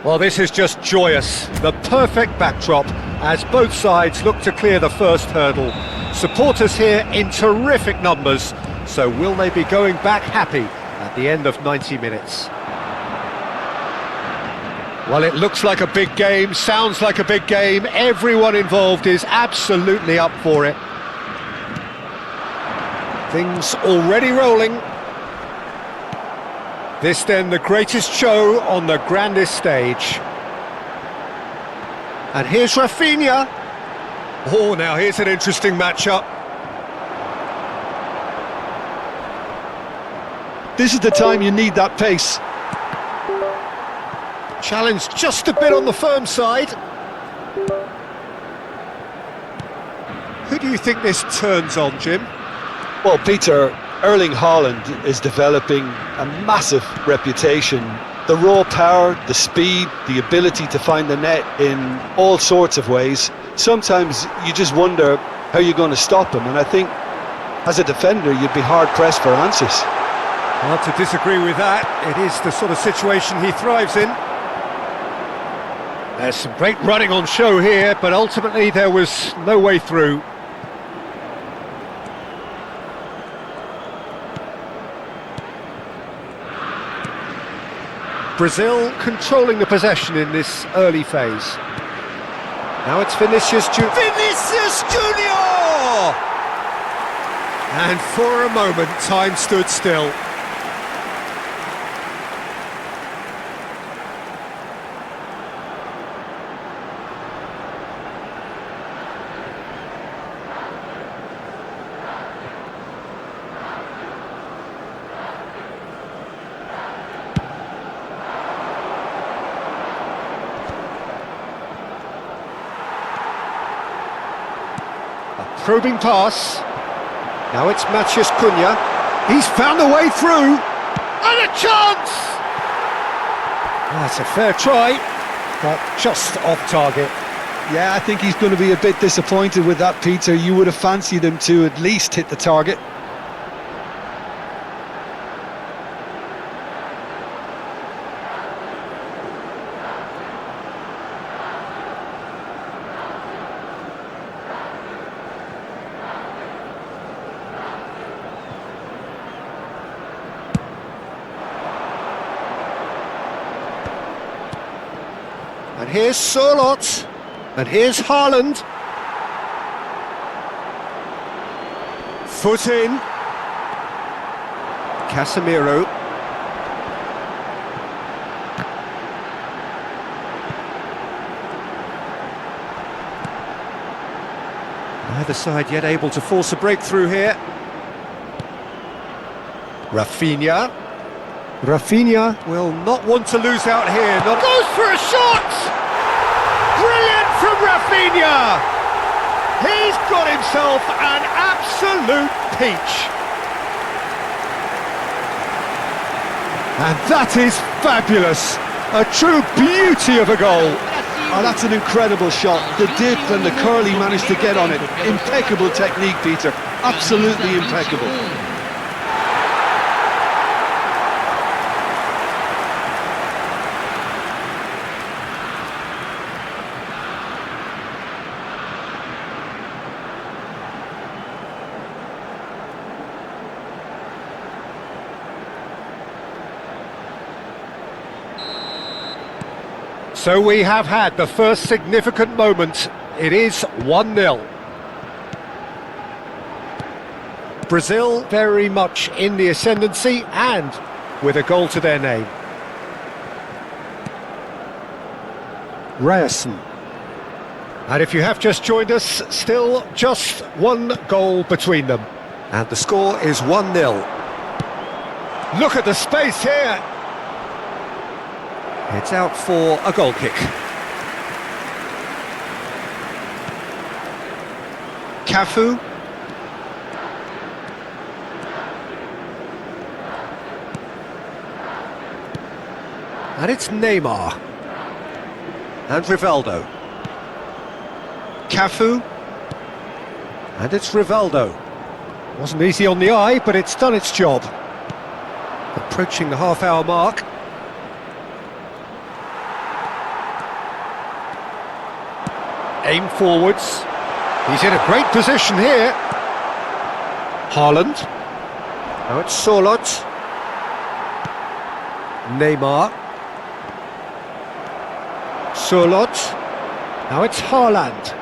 Well, this is just joyous. The perfect backdrop as both sides look to clear the first hurdle. Supporters here in terrific numbers, so will they be going back happy at the end of 90 minutes? Well, it looks like a big game, sounds like a big game. Everyone involved is absolutely up for it. Things already rolling. This then the greatest show on the grandest stage. And here's Rafinha. Oh, now here's an interesting matchup. This is the time you need that pace. Challenge just a bit on the firm side. Who do you think this turns on, Jim? Well, Peter, Erling Haaland is developing a massive reputation. The raw power, the speed, the ability to find the net in all sorts of ways. Sometimes you just wonder how you're going to stop him, and I think as a defender you'd be hard-pressed for answers. Hard to disagree with that. It is the sort of situation he thrives in. There's some great running on show here, but ultimately there was no way through. Brazil controlling the possession in this early phase. Now it's Vinicius Junior. Vinicius Junior! And for a moment, time stood still. Probing pass. Now it's Matheus Cunha. He's found a way through. And a chance! That's a fair try, but just off target. Yeah, I think he's going to be a bit disappointed with that, Peter. You would have fancied him to at least hit the target. And here's Sørloth, and here's Haaland. Foot in. Casemiro. Neither side yet able to force a breakthrough here. Rafinha. Rafinha will not want to lose out here. Goes for a shot! Brilliant from Rafinha! He's got himself an absolute peach. And that is fabulous. A true beauty of a goal. Oh, that's an incredible shot. The dip and the curl he managed to get on it. Impeccable technique, Peter. Absolutely impeccable. So we have had the first significant moment. It is 1-0. Brazil very much in the ascendancy and with a goal to their name. Ryerson. And if you have just joined us, still just one goal between them. And the score is 1-0. Look at the space here. It's out for a goal kick. Cafu. And it's Neymar. And Rivaldo. Cafu. And it's Rivaldo. Wasn't easy on the eye, but it's done its job. Approaching the half-hour mark. Aim forwards. He's in a great position here. Haaland. Now it's Solot. Neymar. Solot. Now it's Haaland.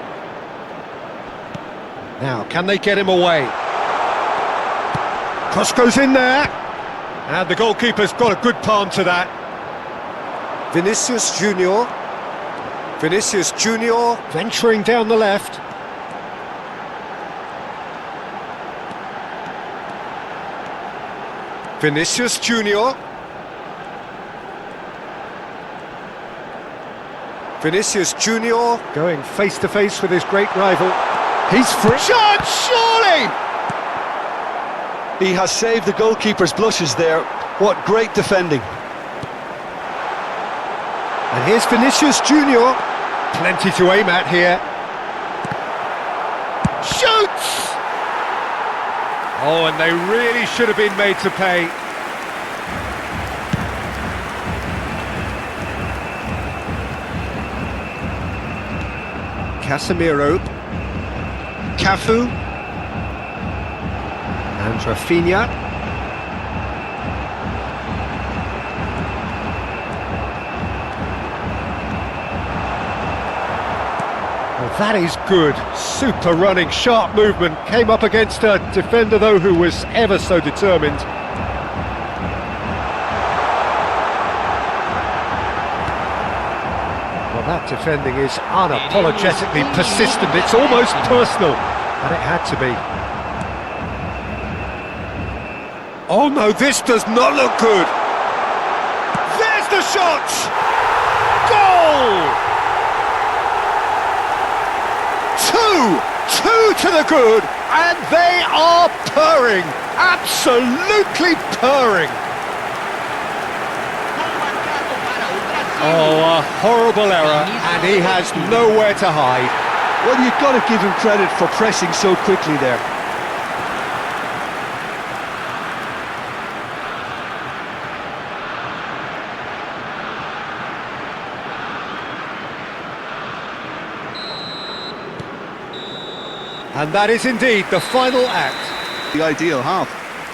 Now, can they get him away? Cross goes in there. And the goalkeeper's got a good palm to that. Vinicius Junior. Vinicius Junior venturing down the left. Vinicius Junior. Vinicius Junior going face to face with his great rival. He's free. Shot, surely! He has saved the goalkeeper's blushes there. What great defending. And here's Vinicius Junior. Plenty to aim at here. Shoots! Oh, and they really should have been made to pay. Casemiro. Cafu. And Rafinha. Well, that is good. Super running, sharp movement. Came up against a defender, though, who was ever so determined. Well, that defending is unapologetically persistent. It's almost personal, and it had to be. Oh no, this does not look good. There's the shot! Goal! Two to the good, and they are purring, absolutely purring. Oh, a horrible error, and he has nowhere to hide. Well, you've got to give him credit for pressing so quickly there. And that is indeed the final act. The ideal half.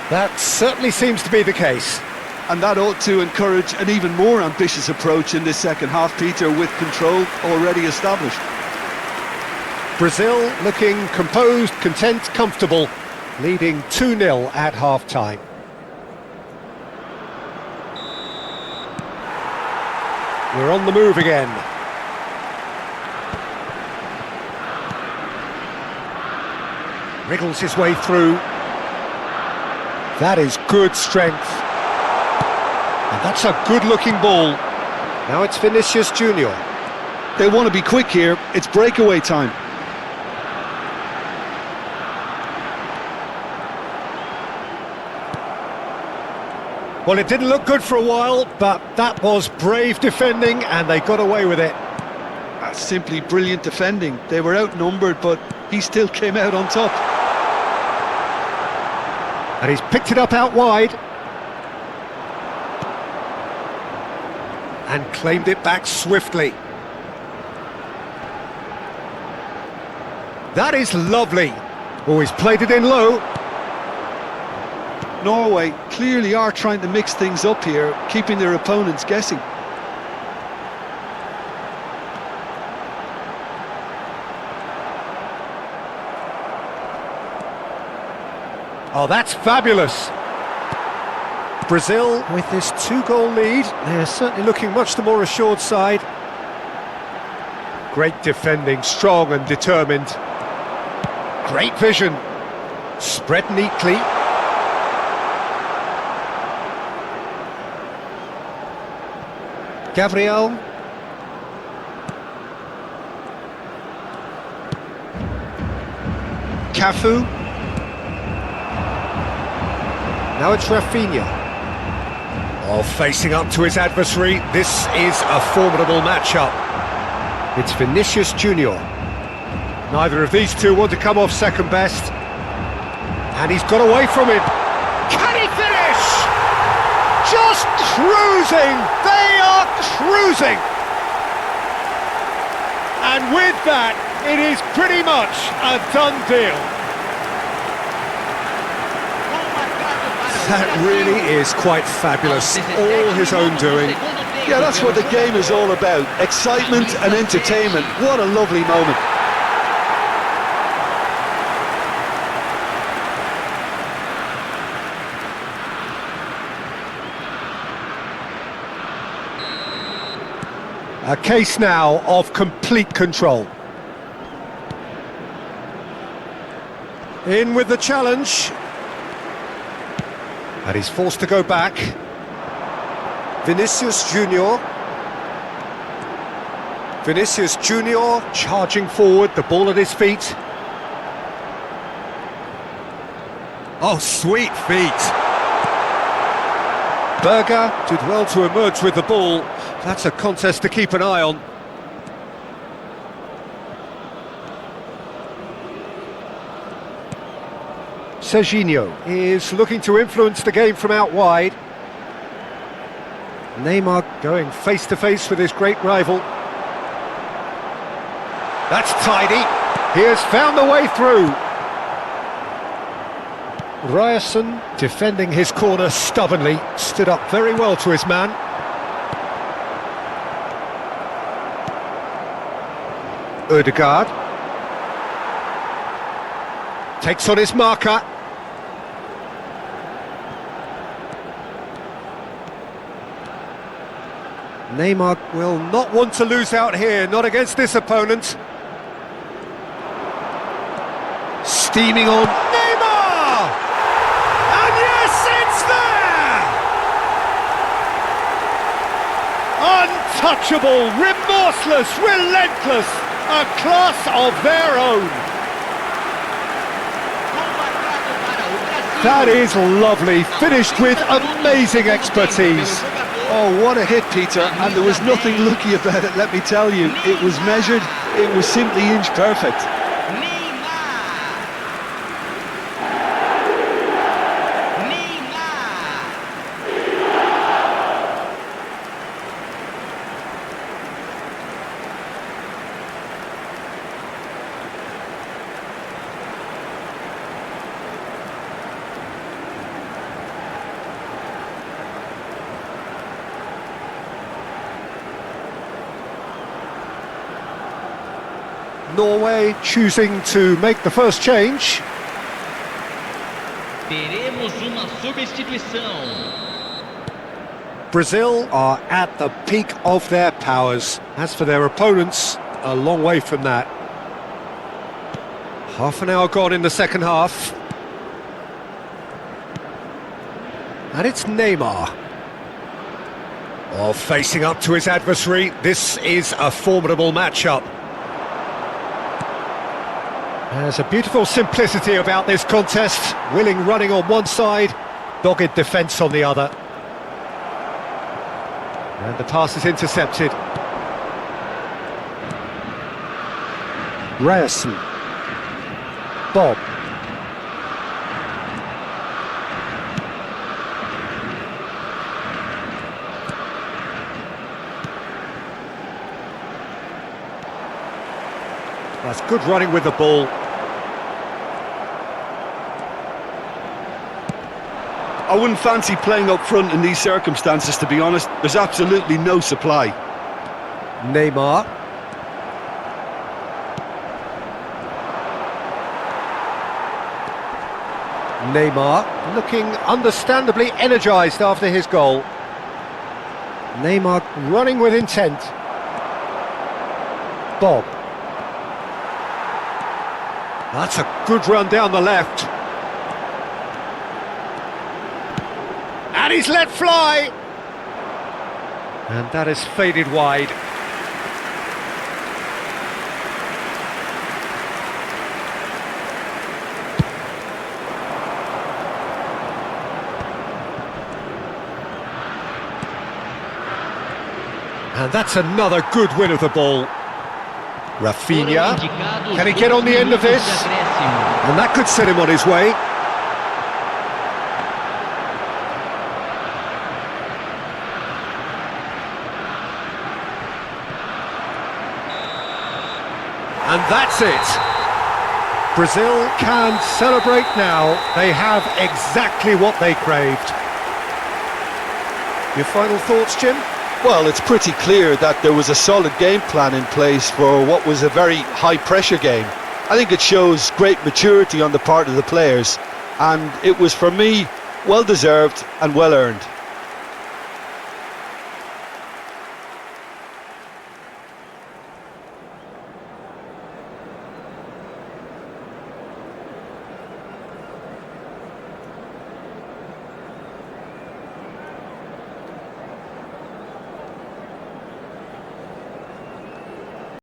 That certainly seems to be the case. And that ought to encourage an even more ambitious approach in this second half, Peter, with control already established. Brazil looking composed, content, comfortable, leading 2-0 at half-time. We're on the move again. Wriggles his way through. That is good strength. And that's a good-looking ball. Now it's Vinicius Junior. They want to be quick here. It's breakaway time. Well, it didn't look good for a while, but that was brave defending, and they got away with it. That's simply brilliant defending. They were outnumbered, but he still came out on top. And he's picked it up out wide. And claimed it back swiftly. That is lovely. Oh, he's played it in low. Norway clearly are trying to mix things up here, keeping their opponents guessing. Oh, that's fabulous. Brazil, with this 2-goal lead, they're certainly looking much the more assured side. Great defending, strong and determined. Great vision. Spread neatly. Gabriel. Cafu. Now it's Rafinha. Oh, facing up to his adversary, this is a formidable matchup. It's Vinicius Junior. Neither of these two want to come off second best. And he's got away from him. Can he finish? Just cruising! They are cruising! And with that, It is pretty much a done deal. That really is quite fabulous. All his own doing. Yeah, that's what the game is all about. Excitement and entertainment. What a lovely moment. A case now of complete control. In with the challenge. And he's forced to go back. Vinicius Junior. Vinicius Junior charging forward, the ball at his feet. Oh, sweet feet. Berger did well to emerge with the ball. That's a contest to keep an eye on. Serginho is looking to influence the game from out wide. Neymar going face-to-face with his great rival. That's tidy. He has found the way through. Ryerson defending his corner stubbornly, stood up very well to his man. Ødegaard takes on his marker. Neymar will not want to lose out here, not against this opponent. Steaming on Neymar! And yes, it's there! Untouchable, remorseless, relentless, a class of their own. That is lovely, finished with amazing expertise. Oh, what a hit, Peter, and there was nothing lucky about it, let me tell you. It was measured, it was simply inch perfect. Norway choosing to make the first change. Teremos uma substituição. Brazil are at the peak of their powers. As for their opponents, a long way from that. Half an hour gone in the second half. And it's Neymar. Oh, facing up to his adversary. This is a formidable matchup. There's a beautiful simplicity about this contest. Willing running on one side, dogged defence on the other. And the pass is intercepted. Ryerson. Bob. That's good running with the ball. I wouldn't fancy playing up front in these circumstances, to be honest. There's absolutely no supply. Neymar. Neymar looking understandably energised after his goal. Neymar running with intent. Bob. That's a good run down the left. And he's let fly! And that has faded wide. And that's another good win of the ball. Rafinha, can he get on the end of this? And that could set him on his way. And that's it. Brazil can celebrate now. They have exactly what they craved. Your final thoughts, Jim? Well, it's pretty clear that there was a solid game plan in place for what was a very high-pressure game. I think it shows great maturity on the part of the players, and it was, for me, well-deserved and well-earned.